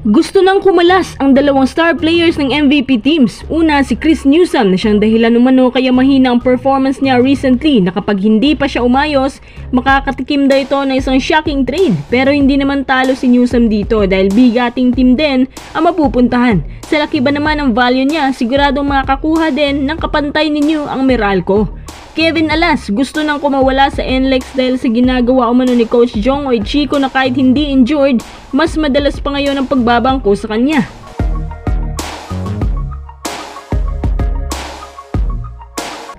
Gusto nang kumalas ang dalawang star players ng MVP teams. Una si Chris Newsome na siyang dahilan umano kaya mahina ang performance niya recently na kapag hindi pa siya umayos, makakatikim daw ito ng isang shocking trade. Pero hindi naman talo si Newsome dito dahil bigating team din ang mapupuntahan. Sa laki ba naman ang value niya, siguradong makakakuha din ng kapantay ninyo ang Meralco. Kevin Alas gusto nang kumawala sa NLEX dahil sa ginagawa umano ni Coach Jong-Oy Chico na kahit hindi injured, mas madalas pa ngayon ang pagbabangko sa kanya.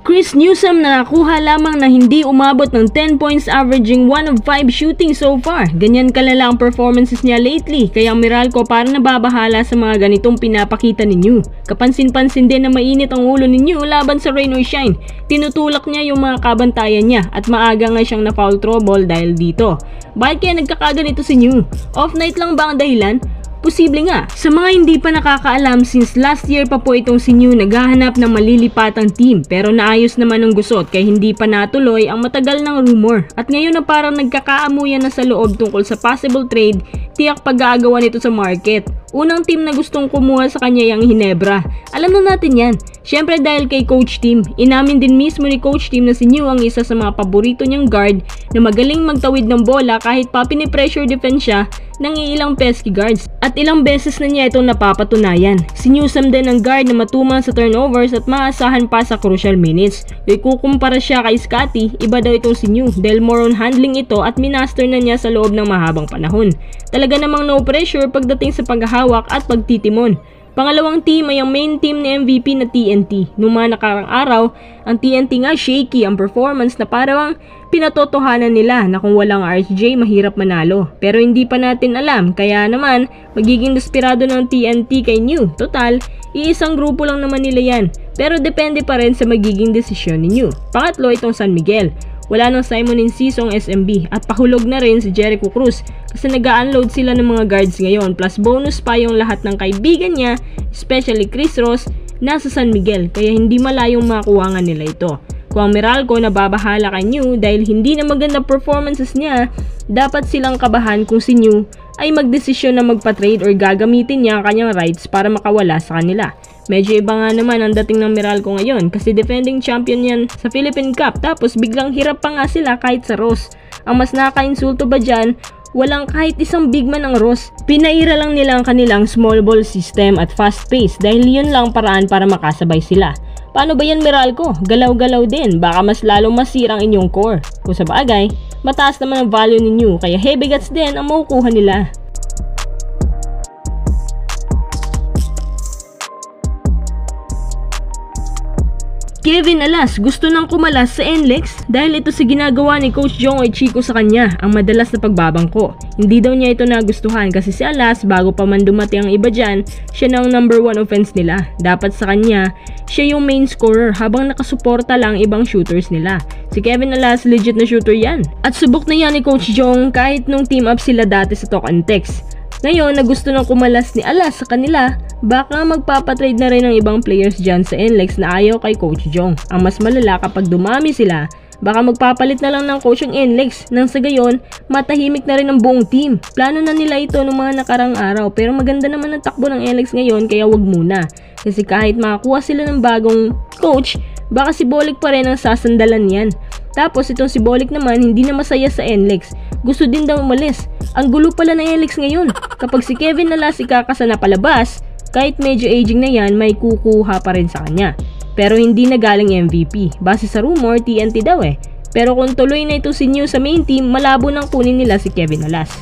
Chris Newsome na nakuha lamang na hindi umabot ng 10 points averaging 1 of 5 shooting so far. Ganyan kalala ang performances niya lately kaya ang Meralco parang nababahala sa mga ganitong pinapakita ninyo. Kapansin-pansin din na mainit ang ulo ninyo laban sa rain or shine. Tinutulak niya yung mga kabantayan niya at maaga nga siyang na-foul trouble dahil dito. Bakit kaya nagkakaganito si New? Off night lang ba ang dahilan? Posible nga. Sa mga hindi pa nakakaalam, since last year pa po itong si New naghahanap ng malilipatang team pero naayos naman ang gusot kaya hindi pa natuloy ang matagal ng rumor. At ngayon na parang nagkakaamuyan na sa loob tungkol sa possible trade, tiyak pag-aagawan ito sa market. Unang team na gustong kumuha sa kanya yung Ginebra. Alam na natin yan. Syempre dahil kay Coach Tim, inamin din mismo ni Coach Tim na si New ang isa sa mga paborito niyang guard na magaling magtawid ng bola kahit pa pinipressure defense siya ng ilang pesky guards. At ilang beses na niya itong napapatunayan. Si Newsome din ang guard na matuman sa turnovers at maasahan pa sa crucial minutes. Ikukumpara siya kay Scottie, iba daw itong si New dahil more on handling ito at minaster na niya sa loob ng mahabang panahon. Talaga namang no pressure pagdating sa paghahawak at pagtitimon. Pangalawang team ay ang main team ni MVP na TNT. Noong mga nakarang araw, ang TNT nga shaky ang performance na parang pinatotohanan nila na kung walang RJ mahirap manalo. Pero hindi pa natin alam kaya naman magiging desperado ng TNT kay New. Total, iisang grupo lang naman nila yan. Pero depende pa rin sa magiging desisyon ni New. Pangatlo itong San Miguel. Wala nang Simon Enciso ang SMB at pahulog na rin si Jericho Cruz kasi nag-unload sila ng mga guards ngayon plus bonus pa yung lahat ng kaibigan niya, especially Chris Ross, nasa San Miguel kaya hindi malayong makuha nila ito. Kung ang Meralco nababahala kay New dahil hindi na maganda performances niya, dapat silang kabahan kung si New ay magdesisyon na magpa-trade or gagamitin niya ang kanyang rights para makawala sa kanila. Medyo iba nga naman ang dating ng Meralco ngayon kasi defending champion yan sa Philippine Cup tapos biglang hirap pa nga sila kahit sa Ross. Ang mas nakaka-insulto ba dyan, walang kahit isang big man ang Ross. Pinaira lang nila ang kanilang small ball system at fast pace dahil yun lang paraan para makasabay sila. Paano ba yan Meralco? Galaw-galaw din, baka mas lalong masira ang inyong core. Kung sa bagay, mataas naman ang value ninyo kaya heavy guts din ang makukuha nila. Kevin Alas gusto nang kumalas sa NLEX dahil ito sa ginagawa ni Coach Jong-Oy Chico sa kanya, ang madalas na pagbabangko. Hindi daw niya ito nagustuhan kasi si Alas bago pa man dumating ang iba dyan, siya na ang number 1 offense nila. Dapat sa kanya, siya yung main scorer habang nakasuporta lang ibang shooters nila. Si Kevin Alas legit na shooter yan. At subok na yan ni Coach Jong kahit nung team up sila dati sa Talk and Text. Ngayon na gusto nang kumalas ni Alas sa kanila, baka magpapatrade na rin ng ibang players dyan sa NLEX na ayaw kay Coach Jong. Ang mas malala kapag dumami sila, baka magpapalit na lang ng coach ang NLEX nang sa gayon, matahimik na rin ang buong team. Plano na nila ito noong mga nakarang araw pero maganda naman ang takbo ng NLEX ngayon kaya wag muna. Kasi kahit makakuha sila ng bagong coach, baka si Bolik pa rin ang sasandalan yan. Tapos itong si Bolik naman hindi na masaya sa NLEX. Gusto din daw umalis. Ang gulo pala ng NLEX ngayon. Kapag si Kevin Alas ikakasa na palabas, kahit medyo aging na yan, may kukuha pa rin sa kanya. Pero hindi na galing MVP. Base sa rumor, TNT daw eh. Pero kung tuloy na ito si New sa main team, malabo nang kunin nila si Kevin Alas.